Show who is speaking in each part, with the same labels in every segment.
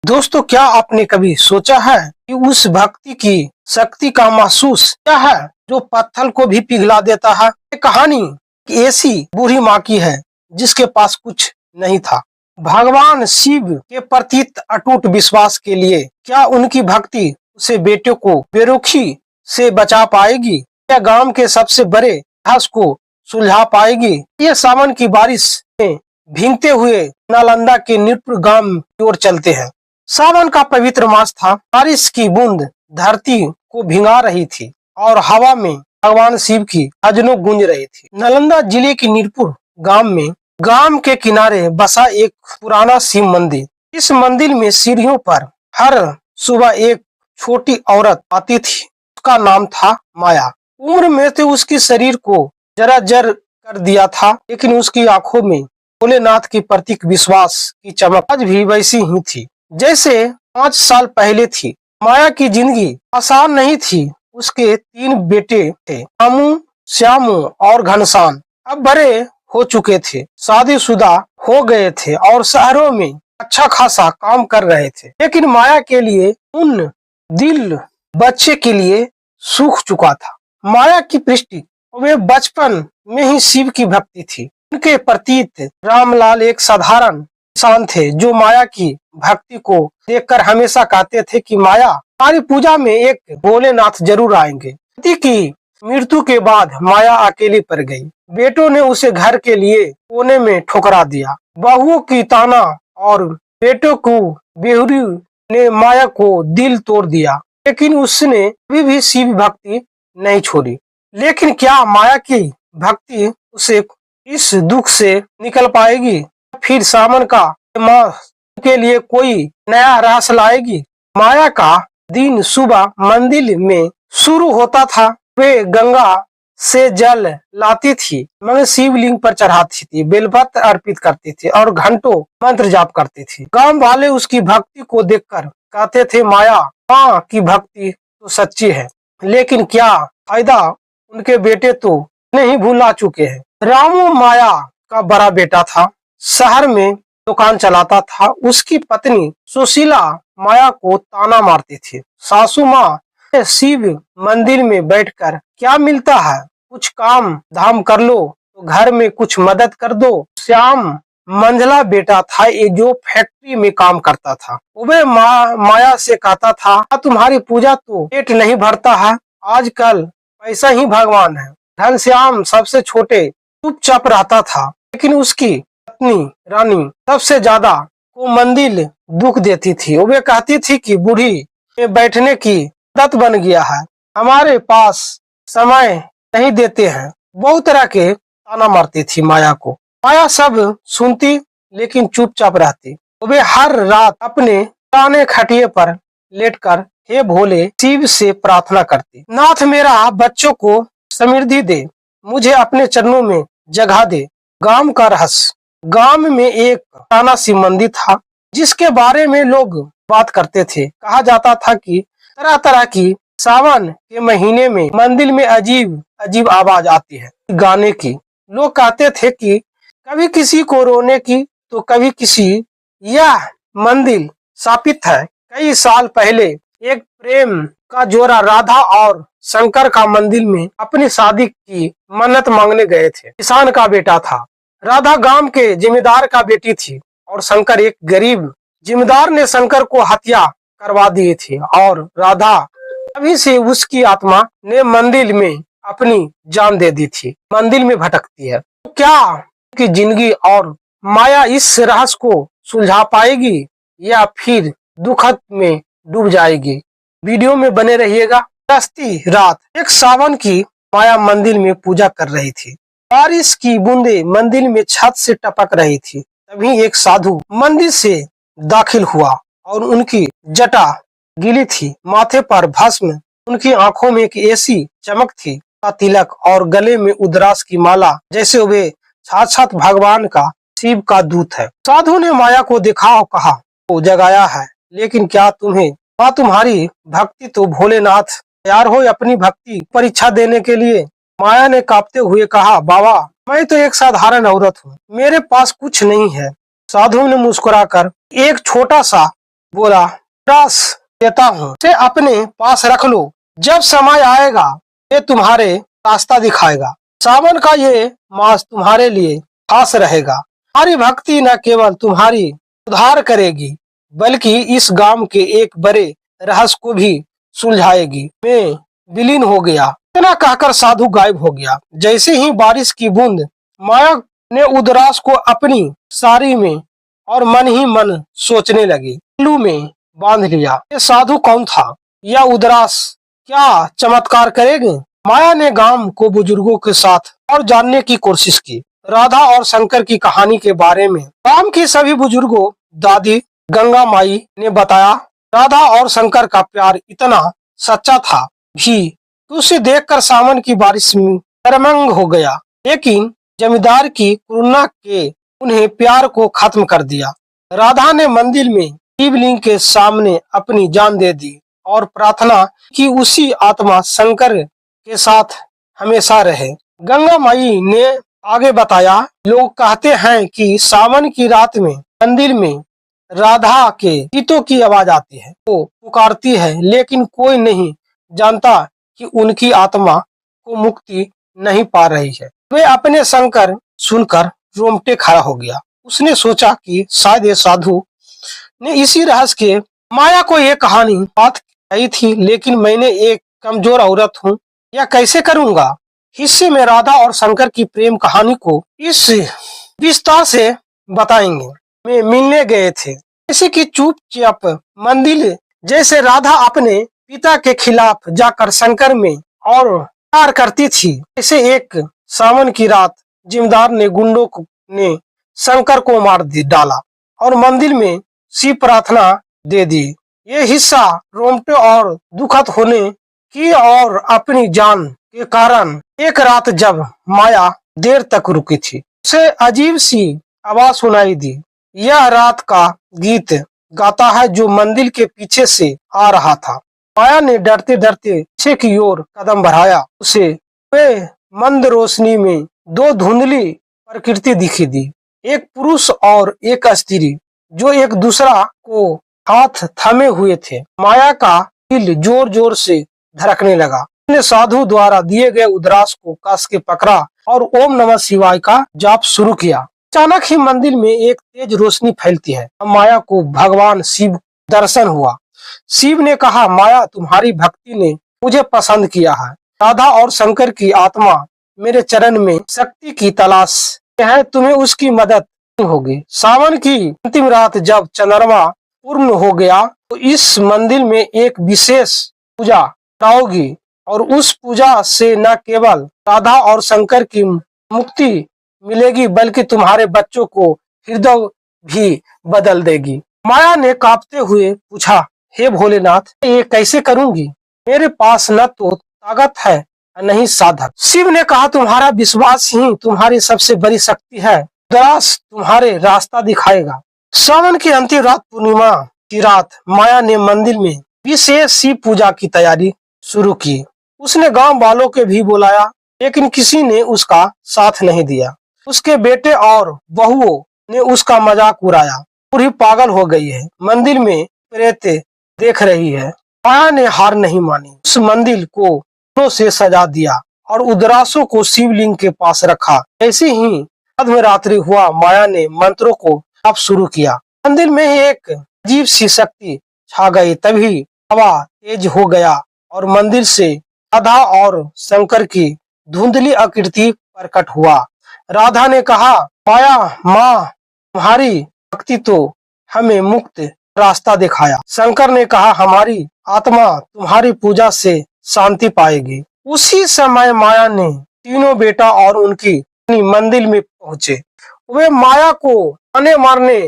Speaker 1: दोस्तों, क्या आपने कभी सोचा है कि उस भक्ति की शक्ति का महसूस क्या है जो पत्थर को भी पिघला देता है। ये कहानी की ऐसी बूढ़ी माँ की है जिसके पास कुछ नहीं था। भगवान शिव के प्रति अटूट विश्वास के लिए क्या उनकी भक्ति उसे बेटे को बेरुखी से बचा पाएगी? क्या गांव के सबसे बड़े रहस्य को सुलझा पाएगी? ये सावन की बारिश में भीगते हुए नालंदा के नृपुर गांव की ओर चलते हैं। सावन का पवित्र मास था। बारिश की बूंद धरती को भिंगा रही थी और हवा में भगवान शिव की भजनों गूंज रही थी। नालंदा जिले के नीरपुर गांव के किनारे बसा एक पुराना शिव मंदिर। इस मंदिर में सीढ़ियों पर हर सुबह एक छोटी औरत आती थी। उसका नाम था माया। उम्र में तो उसके शरीर को जरा जर कर दिया था, लेकिन उसकी आंखों में भोलेनाथ के प्रति विश्वास की चमक आज भी वैसी ही थी जैसे 5 साल पहले थी। माया की जिंदगी आसान नहीं थी। उसके 3 बेटे थे, रामू, श्यामू और घनश्याम। अब बड़े हो चुके थे, शादीशुदा हो गए थे और शहरों में अच्छा खासा काम कर रहे थे। लेकिन माया के लिए उन दिल बच्चे के लिए सूख चुका था। माया की पृष्ठि वे बचपन में ही शिव की भक्ति थी। उनके प्रतीत रामलाल एक साधारण इंसान थे जो माया की भक्ति को देखकर हमेशा कहते थे कि माया, हमारी पूजा में एक भोलेनाथ जरूर आएंगे। पति की मृत्यु के बाद माया अकेली पड़ गई। बेटों ने उसे घर के लिए कोने में ठुकरा दिया। बहुओं की ताना और बेटों को बेहुरी ने माया को दिल तोड़ दिया, लेकिन उसने कभी भी शिव भक्ति नहीं छोड़ी। लेकिन क्या माया की भक्ति उसे इस दुख से निकल पाएगी? फिर सावन का माह के लिए कोई नया रास लाएगी? माया का दिन सुबह मंदिर में शुरू होता था। वे गंगा से जल लाती थी, मगर शिवलिंग पर चढ़ाती थी, बेलपत्र अर्पित करती थी और घंटों मंत्र जाप करती थी। गांव वाले उसकी भक्ति को देखकर कहते थे, माया माँ की भक्ति तो सच्ची है, लेकिन क्या फायदा, उनके बेटे तो नहीं भुला चुके हैं। रामू माया का बड़ा बेटा था, शहर में दुकान चलाता था। उसकी पत्नी सुशीला माया को ताना मारती थी। सासू माँ, शिव मंदिर में बैठकर क्या मिलता है, कुछ काम धाम कर लो, तो घर में कुछ मदद कर दो। श्याम मंझला बेटा था जो फैक्ट्री में काम करता था। वह माया से कहता था, तुम्हारी पूजा तो पेट नहीं भरता है, आजकल पैसा ही भगवान है। घनश्याम सबसे छोटे चुपचाप रहता था, लेकिन उसकी पत्नी रानी सबसे ज्यादा को मंदिर दुख देती थी। वह कहती थी कि बूढ़ी में बैठने की आदत बन गया है, हमारे पास समय नहीं देते हैं। बहुत तरह के ताना मारती थी माया को। माया सब सुनती लेकिन चुपचाप रहती। वह हर रात अपने पुराने खटिये पर लेटकर हे भोले शिव से प्रार्थना करती, नाथ मेरा बच्चों को समृद्धि दे, मुझे अपने चरणों में जगह दे। गांव का रहस्य। गांव में एक पुराना शिव मंदिर था जिसके बारे में लोग बात करते थे। कहा जाता था कि तरह तरह की सावन के महीने में मंदिर में अजीब अजीब आवाज आती है गाने की। लोग कहते थे कि कभी किसी को रोने की तो कभी किसी। यह मंदिर स्थापित है कई साल पहले एक प्रेम का जोड़ा राधा और शंकर का मंदिर में अपनी शादी की मन्नत मांगने गए थे। किसान का बेटा था। राधा गांव के जिम्मेदार का बेटी थी और शंकर एक गरीब। जिम्मेदार ने शंकर को हत्या करवा दी थी और राधा अभी से उसकी आत्मा ने मंदिर में अपनी जान दे दी थी। मंदिर में भटकती है। तो क्या की जिंदगी और माया इस रहस्य को सुलझा पाएगी या फिर दुखद में डूब जाएगी? वीडियो में बने रहिएगा। रास्ती रात एक सावन की माया मंदिर में पूजा कर रही थी। बारिश की बूंदे मंदिर में छत से टपक रही थी। तभी एक साधु मंदिर से दाखिल हुआ और उनकी जटा गीली थी, माथे पर भस्म, उनकी आंखों में एक ऐसी चमक थी का तिलक और गले में उद्रास की माला, जैसे वे साक्षात भगवान का शिव का दूत है। साधु ने माया को देखा और कहा, वो जगाया है, लेकिन क्या तुम्हें तुम्हारी भक्ति तो भोलेनाथ तैयार हो अपनी भक्ति परीक्षा देने के लिए? माया ने कांपते हुए कहा, बाबा मैं तो एक साधारण औरत हूँ, मेरे पास कुछ नहीं है। साधु ने मुस्कुराकर एक छोटा सा बोला, रास देता हूँ, इसे अपने पास रख लो, जब समय आएगा ये तुम्हारे रास्ता दिखाएगा। सावन का ये मास तुम्हारे लिए खास रहेगा। हमारी भक्ति न केवल तुम्हारी उद्धार करेगी बल्कि इस गांव के एक बड़े रहस्य को भी सुलझाएगी। मैं विलीन हो गया। इतना कहकर साधु गायब हो गया। जैसे ही बारिश की बूंद माया ने उदरास को अपनी साड़ी में और मन ही मन सोचने लगी, पल्लू में बांध लिया। ये साधु कौन था? यह उदरास क्या चमत्कार करेगी? माया ने गांव को बुजुर्गों के साथ और जानने की कोशिश की। राधा और शंकर की कहानी के बारे में गांव की सभी बुजुर्गों, दादी गंगा माई ने बताया। राधा और शंकर का प्यार इतना सच्चा था भी कि उसे देखकर सावन की बारिश में तरमंग हो गया। लेकिन जमींदार की करुणा के उन्हें प्यार को खत्म कर दिया। राधा ने मंदिर में शिवलिंग के सामने अपनी जान दे दी और प्रार्थना की उसी आत्मा शंकर के साथ हमेशा रहे। गंगा माई ने आगे बताया, लोग कहते हैं कि सावन की रात में मंदिर में राधा के गीतों की आवाज आती है, वो पुकारती है, लेकिन कोई नहीं जानता कि उनकी आत्मा को मुक्ति नहीं पा रही है। वे अपने शंकर सुनकर रोंगटे खड़ा हो गया। उसने सोचा कि शायद ये साधु ने इसी रहस्य के माया को ये कहानी बात कही थी, लेकिन मैंने एक कमजोर औरत हूँ, यह कैसे करूँगा? हिस्से में राधा और शंकर की प्रेम कहानी को इस विस्तार से बताएंगे। में मिलने गए थे, जैसे कि चुपचाप मंदिर जैसे राधा अपने पिता के खिलाफ जाकर शंकर में और प्यार करती थी। ऐसे एक सावन की रात जिम्मेदार ने गुंडों ने शंकर को मार डाला और मंदिर में शिव प्रार्थना दे दी। ये हिस्सा रोमटे और दुखद होने की और अपनी जान के कारण एक रात जब माया देर तक रुकी थी, उसे अजीब सी आवाज सुनाई दी। यह रात का गीत गाता है जो मंदिर के पीछे से आ रहा था। माया ने डरते डरते पीछे की ओर कदम बढ़ाया। उसे वे मंद रोशनी में दो धुंधली प्रकृति दिखी दी, एक पुरुष और एक स्त्री जो एक दूसरा को हाथ थमे हुए थे। माया का दिल जोर जोर से धड़कने लगा। उसने साधु द्वारा दिए गए उदरास को कस के पकड़ा और ओम नमः शिवाय का जाप शुरू किया। अचानक ही मंदिर में एक तेज रोशनी फैलती है। माया को भगवान शिव दर्शन हुआ। शिव ने कहा, माया, तुम्हारी भक्ति ने मुझे पसंद किया है। राधा और शंकर की आत्मा मेरे चरण में शक्ति की तलाश है, तुम्हें उसकी मदद होगी। सावन की अंतिम रात जब चंद्रमा पूर्ण हो गया तो इस मंदिर में एक विशेष पूजा कराओगी और उस पूजा से न केवल राधा और शंकर की मुक्ति मिलेगी बल्कि तुम्हारे बच्चों को हृदय भी बदल देगी। माया ने कांपते हुए पूछा, हे भोलेनाथ, ये कैसे करूंगी? मेरे पास न तो ताकत है न ही साधक। शिव ने कहा, तुम्हारा विश्वास ही तुम्हारी सबसे बड़ी शक्ति है। उदरास तुम्हारे रास्ता दिखाएगा। सावन की अंतिम रात, पूर्णिमा की रात, माया ने मंदिर में विशेष शिव पूजा की तैयारी शुरू की। उसने गांव वालों के भी बुलाया, लेकिन किसी ने उसका साथ नहीं दिया। उसके बेटे और बहुओं ने उसका मजाक उड़ाया। पूरी पागल हो गई है, मंदिर में प्रेत देख रही है। माया ने हार नहीं मानी। उस मंदिर को फूलों से सजा दिया और उदरासों को शिवलिंग के पास रखा। ऐसे ही मध्यरात्रि हुआ, माया ने मंत्रों को जाप शुरू किया। मंदिर में एक अजीब सी शक्ति छा गई। तभी हवा तेज हो गया और मंदिर से राधा और शंकर की धुंधली आकृति प्रकट हुआ। राधा ने कहा, माया माँ, तुम्हारी भक्ति तो हमें मुक्त रास्ता दिखाया। शंकर ने कहा, हमारी आत्मा तुम्हारी पूजा से शांति पाएगी। उसी समय माया ने तीनों बेटा और उनकी मंदिर में पहुंचे। वे माया को आने मारने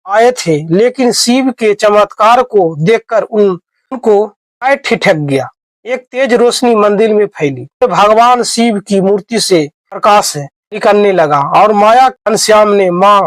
Speaker 1: आए थे, लेकिन शिव के चमत्कार को देखकर उनको पैर ठिठक गया। एक तेज रोशनी मंदिर में फैली। भगवान शिव की मूर्ति से प्रकाश निकलने लगा और माया घनश्याम ने माँ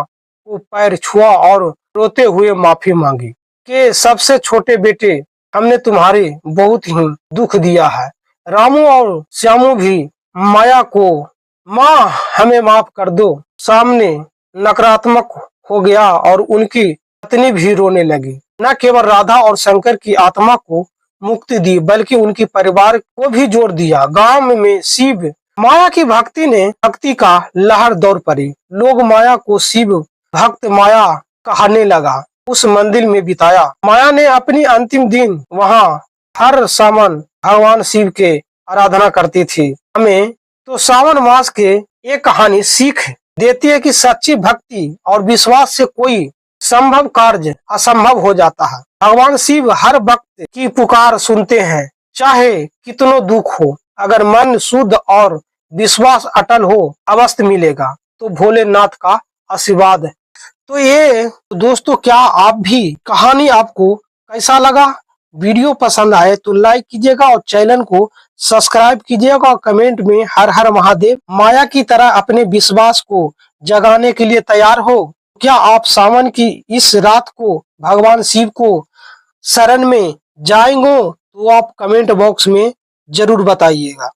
Speaker 1: को पैर छुआ और रोते हुए माफी मांगी कि सबसे छोटे बेटे, हमने तुम्हारे बहुत ही दुख दिया है। रामू और श्यामू भी माया को, माँ हमें माफ कर दो, सामने नकारात्मक हो गया और उनकी पत्नी भी रोने लगी। न केवल राधा और शंकर की आत्मा को मुक्ति दी बल्कि उनके परिवार को भी जोड़ दिया। गांव में शिव माया की भक्ति का लहर दौड़ पड़ी। लोग माया को शिव भक्त माया कहने लगा। उस मंदिर में बिताया। माया ने अपनी अंतिम दिन वहां हर सावन भगवान शिव के आराधना करती थी। हमें तो सावन मास के एक कहानी सीख देती है कि सच्ची भक्ति और विश्वास से कोई संभव कार्य असंभव हो जाता है। भगवान शिव हर भक्त की पुकार सुनते हैं, चाहे कितनो दुख हो। अगर मन शुद्ध और विश्वास अटल हो, अवश्य मिलेगा। तो भोलेनाथ का आशीर्वाद है। तो ये दोस्तों, क्या आप भी कहानी आपको कैसा लगा? वीडियो पसंद आए तो लाइक कीजिएगा और चैनल को सब्सक्राइब कीजिएगा और कमेंट में हर हर महादेव माया की तरह अपने विश्वास को जगाने के लिए तैयार हो। क्या आप सावन की इस रात को भगवान शिव को शरण में जाएंगे? तो आप कमेंट बॉक्स में जरूर बताइएगा।